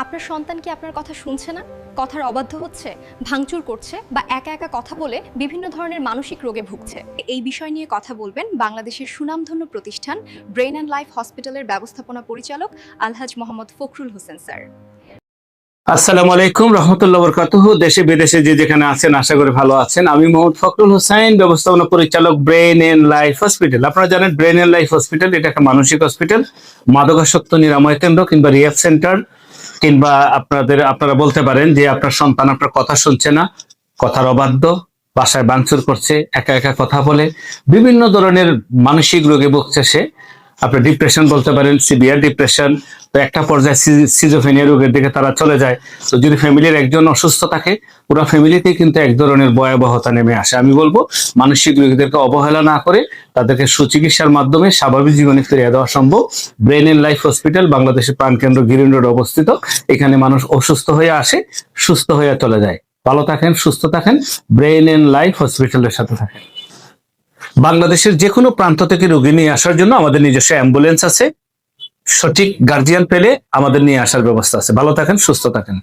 আপনার সন্তান কি আপনার কথা শুনছে না, কথার অবাধ্য হচ্ছে, ভাঙচুর করছে বা একা একা কথা বলে বিভিন্ন ধরনের মানসিক রোগে ভুগছে? এই বিষয় নিয়ে কথা বলবেন বাংলাদেশের সুনামধন্য প্রতিষ্ঠান ব্রেইন অ্যান্ড লাইফ হসপিটালের ব্যবস্থাপনা পরিচালক আলহাজ মোহাম্মদ ফখরুল হোসেন স্যার। আসসালামু আলাইকুম রহমতুল্লাহ বরকাতুহু। দেশে বিদেশে যে যেখানে আছেন আশা করি ভালো আছেন। আমি মোহাম্মদ ফখরুল হোসেন, ব্যবস্থাপনা পরিচালক ব্রেইন এন্ড লাইফ হসপিটাল। আপনারা জানেন ব্রেইন এন্ড লাইফ হসপিটাল এটা একটা মানসিক হসপিটাল, মাদকাসক্ত নিরাময় কেন্দ্র কিংবা রিহ্যাব সেন্টার, কিংবা আপনারা বলতে পারেন যে আপনার সন্তান আপনার কথা শুনছে না, কথার অবাধ্য, বাসায় ভাঙচুর করছে, একা একা কথা বলে, বিভিন্ন ধরনের মানসিক রোগে ভুগছে সে। আপনি ডিপ্রেশন বলতে পারেন, সিভিয়ার ডিপ্রেশন। তো একটা পর্যায়ে সিজোফ্রেনিয়া রোগের দিকে তারা চলে যায়। তো যদি ফ্যামিলির একজন অসুস্থ থাকে, পুরো ফ্যামিলিতেই কিন্তু এক ধরনের ভয়াবহতা নেমে আসে। আমি বলবো মানসিক রোগীদেরকে অবহেলা না করে তাদেরকে সুচিকিৎসার মাধ্যমে স্বাভাবিক জীবনে ফিরিয়ে দেওয়া সম্ভব। ব্রেইন এন্ড লাইফ হসপিটাল বাংলাদেশের প্রাণকেন্দ্র গ্রিন রোড অবস্থিত। এখানে মানুষ অসুস্থ হয়ে আসে, সুস্থ হয়ে চলে যায়। ভালো থাকেন, সুস্থ থাকেন, ব্রেইন এন্ড লাইফ হসপিটালের সাথে থাকেন। বাংলাদেশের যে কোনো প্রান্ত থেকে রোগী নিয়ে আসার জন্য আমাদের নিজস্ব অ্যাম্বুলেন্স আছে। সঠিক গার্জিয়ান পেলে আমাদের নিয়ে আসার ব্যবস্থা আছে। ভালো থাকেন, সুস্থ থাকেন।